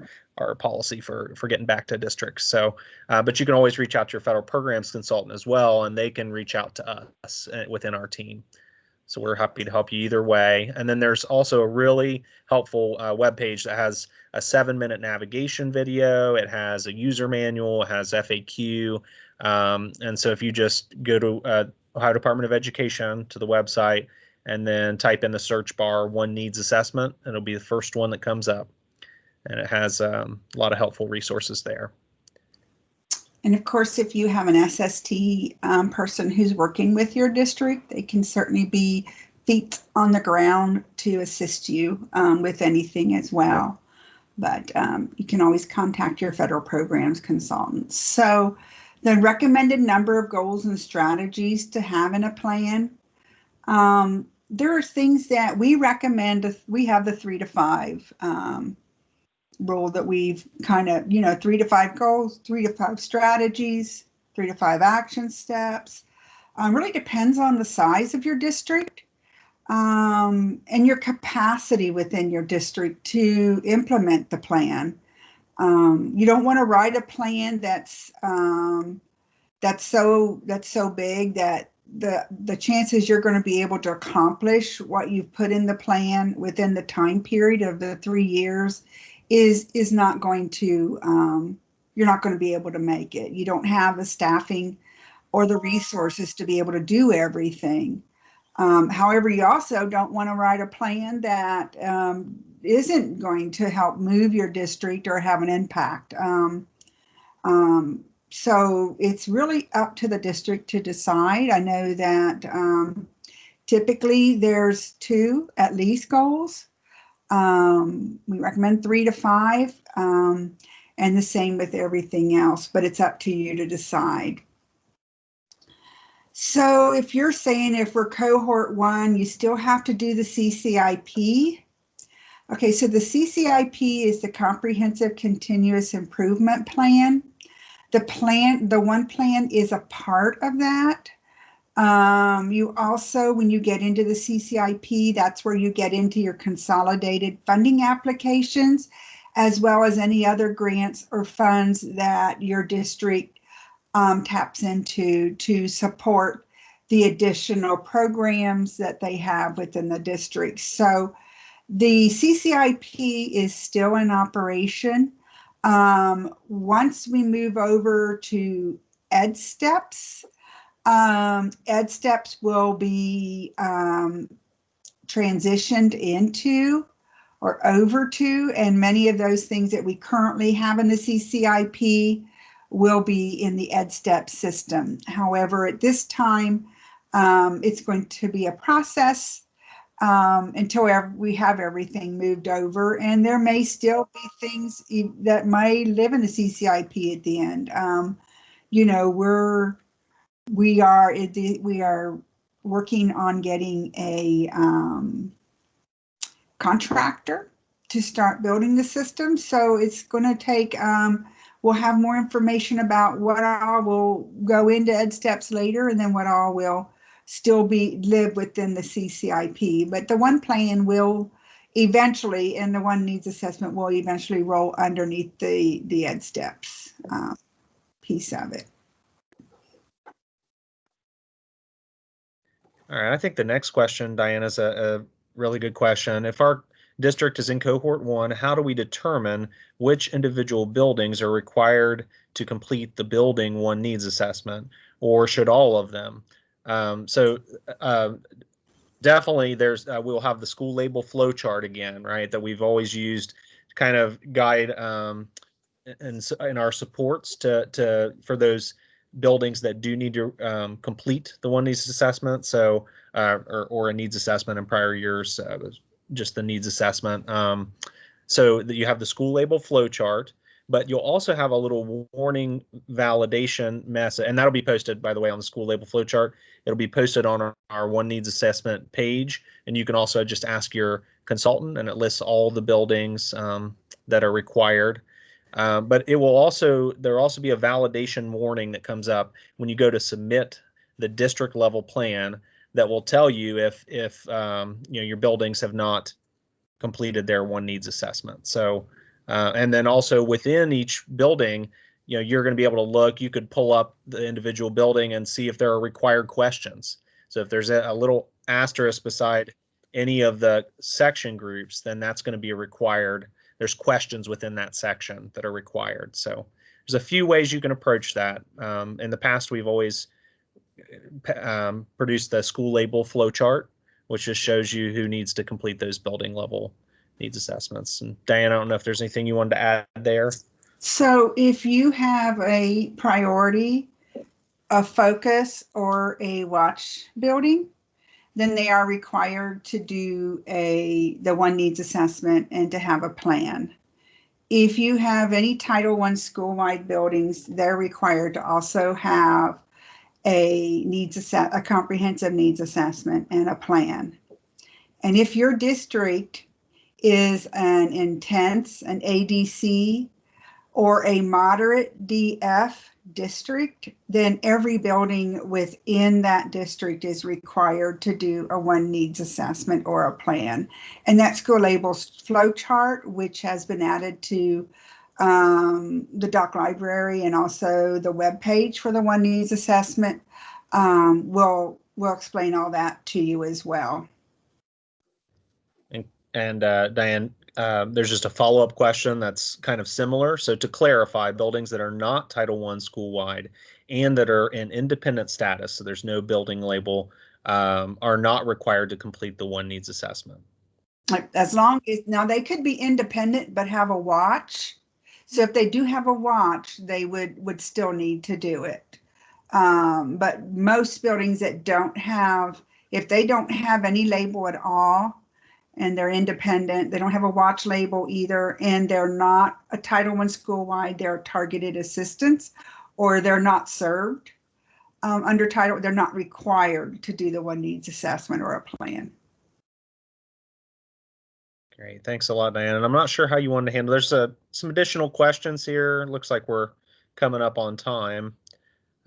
policy for getting back to districts. So, but you can always reach out to your federal programs consultant as well, and they can reach out to us within our team. So we're happy to help you either way. And then there's also a really helpful webpage that has a 7-minute navigation video. It has a user manual. It has FAQ. And so if you just go to Ohio Department of Education to the website, and then type in the search bar One Needs Assessment, and it'll be the first one that comes up. And it has a lot of helpful resources there. And of course, if you have an SST person who's working with your district, they can certainly be feet on the ground to assist you with anything as well. but you can always contact your federal programs consultants. So the recommended number of goals and strategies to have in a plan. There are things that we recommend. We have the 3 to 5 rule that we've kind of, 3 to 5 goals, 3 to 5 strategies, 3 to 5 action steps. Really depends on the size of your district and your capacity within your district to implement the plan. You don't want to write a plan that's so big that the chances you're going to be able to accomplish what you've put in the plan within the time period of the 3 years is not going to, you're not going to be able to make it. You don't have the staffing or the resources to be able to do everything. However, you also don't want to write a plan that isn't going to help move your district or have an impact. So it's really up to the district to decide. I know that typically there's 2 at least goals. We recommend 3 to 5, and the same with everything else, but it's up to you to decide. So if you're saying if we're cohort 1, you still have to do the CCIP. Okay, so the CCIP is the Comprehensive Continuous Improvement Plan. The one plan is a part of that. You also, when you get into the CCIP, that's where you get into your consolidated funding applications, as well as any other grants or funds that your district taps into to support the additional programs that they have within the district. So the CCIP is still in operation. Once we move over to Ed Steps, Ed Steps will be transitioned into or over to, and many of those things that we currently have in the CCIP will be in the Ed Steps system. However, at this time, it's going to be a process until we have everything moved over, and there may still be things that may live in the CCIP at the end. We are working on getting a contractor to start building the system, so it's going to take. We'll have more information about what all will go into Ed Steps later, and then what all will still live within the CCIP. But the one plan will eventually, and the one needs assessment will eventually roll underneath the Ed Steps piece of it. All right, I think the next question, Diana, is a really good question. If our district is in cohort 1, how do we determine which individual buildings are required to complete the building 1 needs assessment, or should all of them? Definitely we'll have the school label flow chart again, right, that we've always used to kind of guide in our supports for those buildings that do need to complete the 1 needs assessment, so or a needs assessment in prior years, just the needs assessment. So that you have the school label flow chart, but you'll also have a little warning validation message, and that'll be posted, by the way, on the school label flow chart. It'll be posted on our 1 needs assessment page, and you can also just ask your consultant, and it lists all the buildings that are required. But there'll also be a validation warning that comes up when you go to submit the district level plan that will tell you if your buildings have not completed their 1 needs assessment. So and then also within each building, you're going to be able to look. You could pull up the individual building and see if there are required questions. So if there's a little asterisk beside any of the section groups, then that's going to be required. There's questions within that section that are required. So there's a few ways you can approach that. In the past, we've always produced the school label flow chart, which just shows you who needs to complete those building level needs assessments. And Diane, I don't know if there's anything you wanted to add there. So if you have a priority, a focus, or a watch building, then they are required to do the 1 needs assessment and to have a plan. if you have any Title I school-wide buildings, they're required to also have a comprehensive needs assessment and a plan. And if your district is an intense, an ADC, or a moderate DF district, then every building within that district is required to do a one needs assessment or a plan. And that school labels flow chart, which has been added to the doc library and also the web page for the one needs assessment, will explain all that to you as well. And Diane, there's just a follow-up question that's kind of similar. So to clarify, buildings that are not Title I school-wide and that are in independent status, so there's no building label, are not required to complete the one needs assessment. As long as, now they could be independent but have a watch. So if they do have a watch, they would still need to do it. But most buildings that don't have, if they don't have any label at all, and they're independent, they don't have a watch label either, and they're not a Title I school-wide, they're targeted assistance, or they're not served under Title, they're not required to do the one needs assessment or a plan. Great, thanks a lot, Diane. And I'm not sure how you wanted to handle. There's some additional questions here. Looks like we're coming up on time.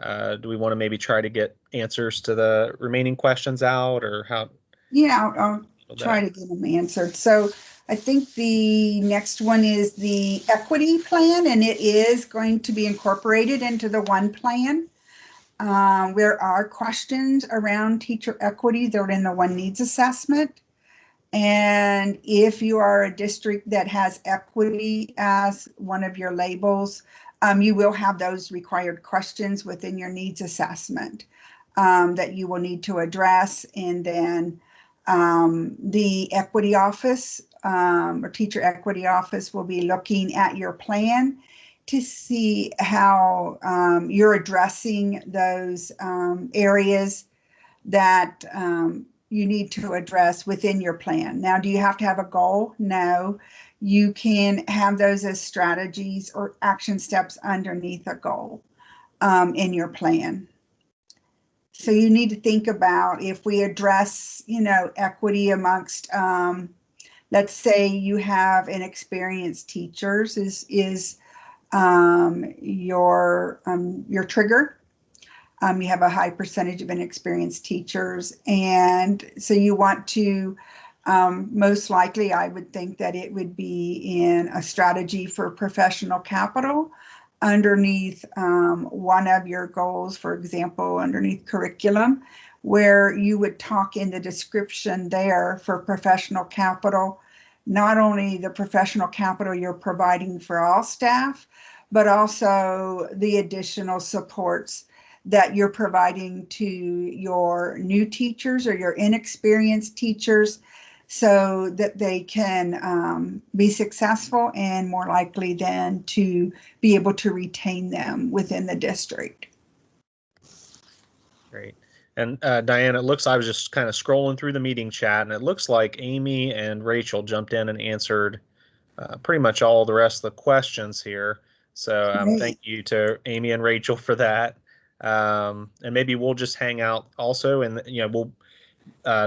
Do we want to maybe try to get answers to the remaining questions out, or how? Yeah, I'll try to get them answered. So I think the next one is the equity plan, and it is going to be incorporated into the one plan. There are questions around teacher equity. They're in the one needs assessment. And if you are a district that has equity as one of your labels, you will have those required questions within your needs assessment that you will need to address. And then the equity office or teacher equity office will be looking at your plan to see how you're addressing those areas that you need to address within your plan. Now, do you have to have a goal? No. You can have those as strategies or action steps underneath a goal in your plan. So you need to think about, if we address, equity amongst, let's say you have inexperienced teachers is your trigger. You have a high percentage of inexperienced teachers, and so you want to, most likely I would think that it would be in a strategy for professional capital underneath one of your goals, for example, underneath curriculum, where you would talk in the description there for professional capital, not only the professional capital you're providing for all staff, but also the additional supports that you're providing to your new teachers or your inexperienced teachers, so that they can be successful and more likely then to be able to retain them within the district. Great. And Diane, it looks, I was just kind of scrolling through the meeting chat, and it looks like Amy and Rachel jumped in and answered pretty much all the rest of the questions here. So thank you to Amy and Rachel for that. And maybe we'll just hang out also, and we'll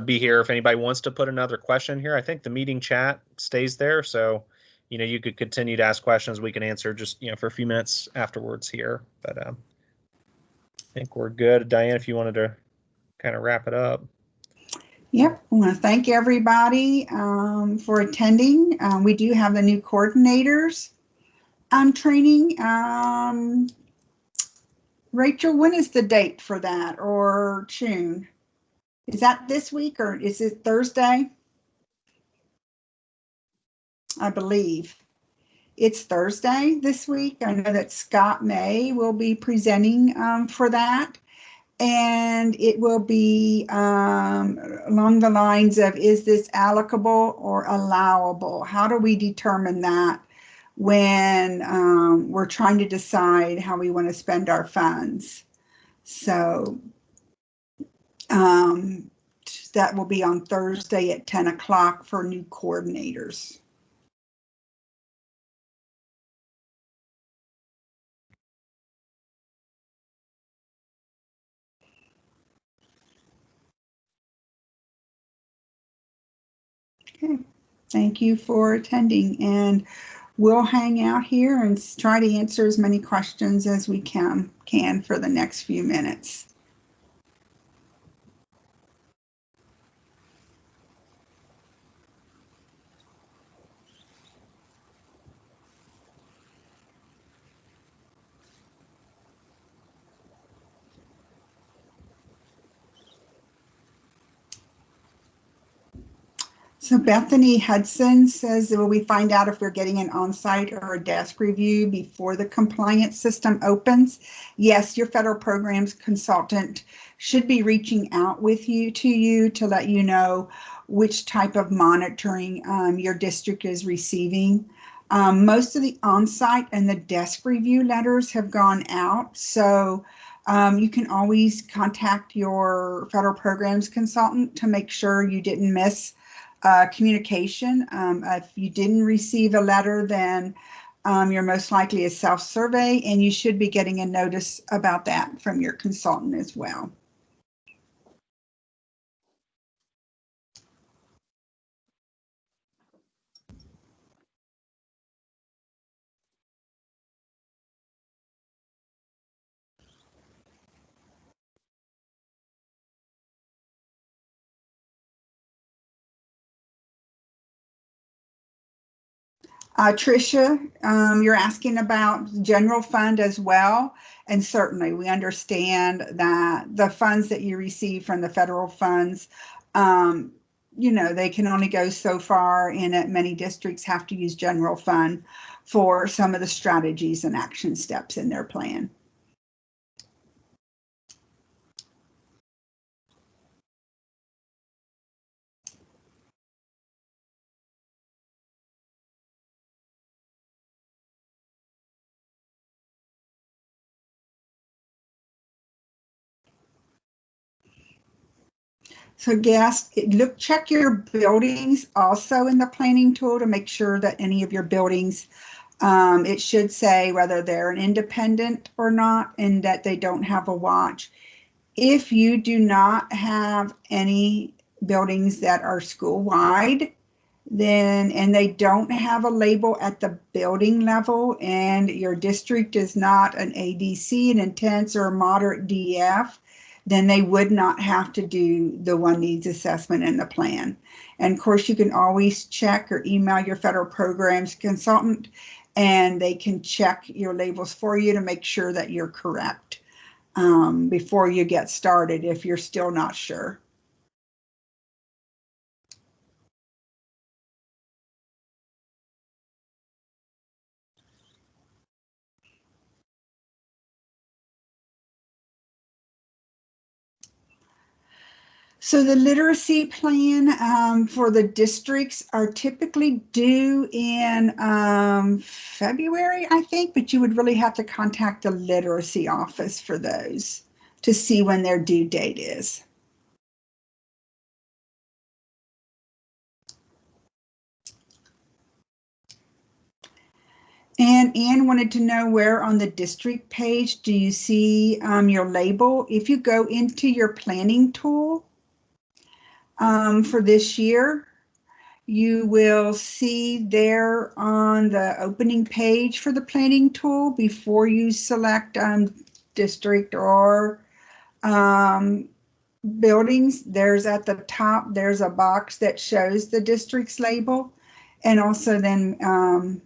be here if anybody wants to put another question here. I think the meeting chat stays there, so you could continue to ask questions. We can answer just for a few minutes afterwards here. But I think we're good. Diane, if you wanted to kind of wrap it up. Yep, I want to thank everybody for attending. We do have the new coordinators training. Rachel, when is the date for that, or June? Is that this week, or is it Thursday? I believe it's Thursday this week. I know that Scott May will be presenting for that. And it will be along the lines of, is this allocable or allowable? How do we determine that when we're trying to decide how we want to spend our funds? So that will be on Thursday at 10 o'clock for new coordinators. Okay. Thank you for attending, and we'll hang out here and try to answer as many questions as we can for the next few minutes. So Bethany Hudson says, will we find out if we're getting an on-site or a desk review before the compliance system opens? Yes, your federal programs consultant should be reaching out with you to let you know which type of monitoring your district is receiving. Most of the on-site and the desk review letters have gone out, so you can always contact your federal programs consultant to make sure you didn't miss communication. If you didn't receive a letter, then you're most likely a self-survey, and you should be getting a notice about that from your consultant as well. Tricia, you're asking about general fund as well. And certainly we understand that the funds that you receive from the federal funds, they can only go so far, and many districts have to use general fund for some of the strategies and action steps in their plan. So check your buildings also in the planning tool to make sure that any of your buildings, it should say whether they're an independent or not, and that they don't have a watch. If you do not have any buildings that are school-wide, and they don't have a label at the building level, and your district is not an ADC, an intense or a moderate DF, then they would not have to do the one needs assessment in the plan. And of course, you can always check or email your federal programs consultant, and they can check your labels for you to make sure that you're correct before you get started if you're still not sure. So the literacy plan for the districts are typically due in February, I think, but you would really have to contact the literacy office for those to see when their due date is. And Anne wanted to know where on the district page do you see your label? If you go into your planning tool, for this year, you will see there on the opening page for the planning tool before you select district or buildings. There's at the top, there's a box that shows the district's label. And also then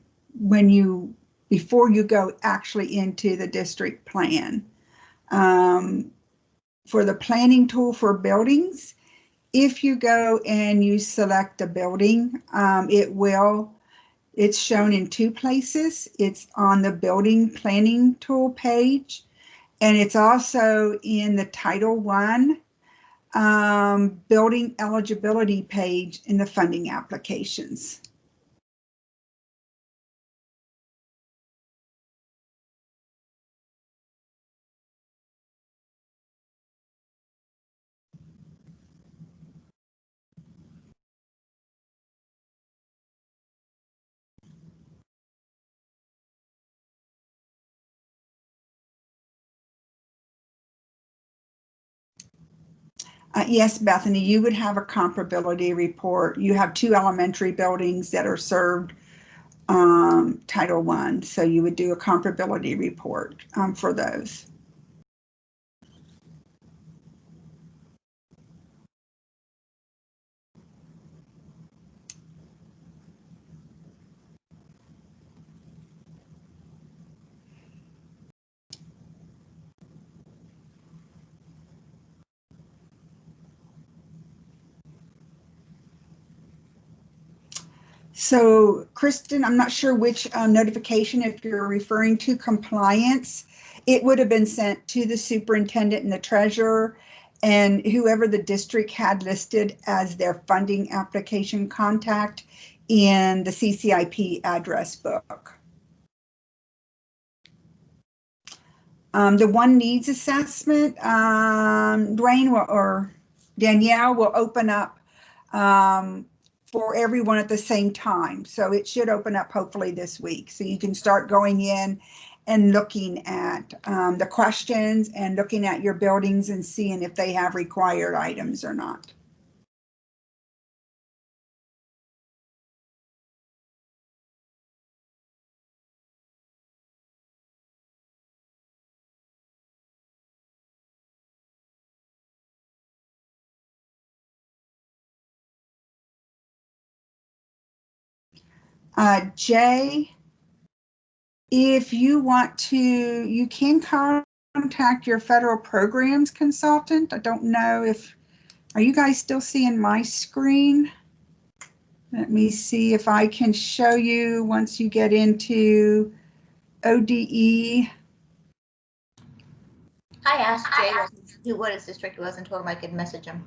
before you go actually into the district plan. For the planning tool for buildings, if you go and you select a building, it's shown in two places. It's on the building planning tool page, and it's also in the Title I building eligibility page in the funding applications. Yes, Bethany, you would have a comparability report. You have 2 elementary buildings that are served Title I, so you would do a comparability report for those. So, Kristen, I'm not sure which notification, if you're referring to compliance, it would have been sent to the superintendent and the treasurer and whoever the district had listed as their funding application contact in the CCIP address book. The one needs assessment, Dwayne or Danielle will open up for everyone at the same time. So it should open up hopefully this week. So you can start going in and looking at the questions and looking at your buildings and seeing if they have required items or not. Jay, if you want to, you can contact your federal programs consultant. I don't know if, are you guys still seeing my screen? Let me see if I can show you once you get into ODE. I asked Jay what his district was and told him I could message him.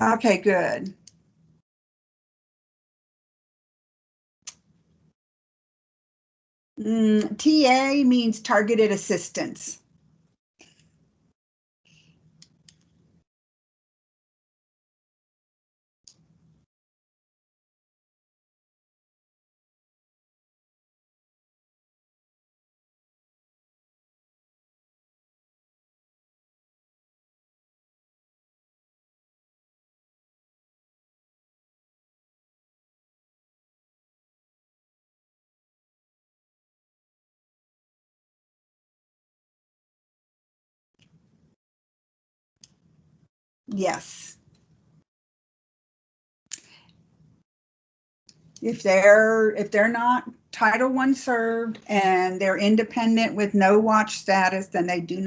Okay, good. TA means targeted assistance. Yes. If they're not Title I served and they're independent with no watch status, then they do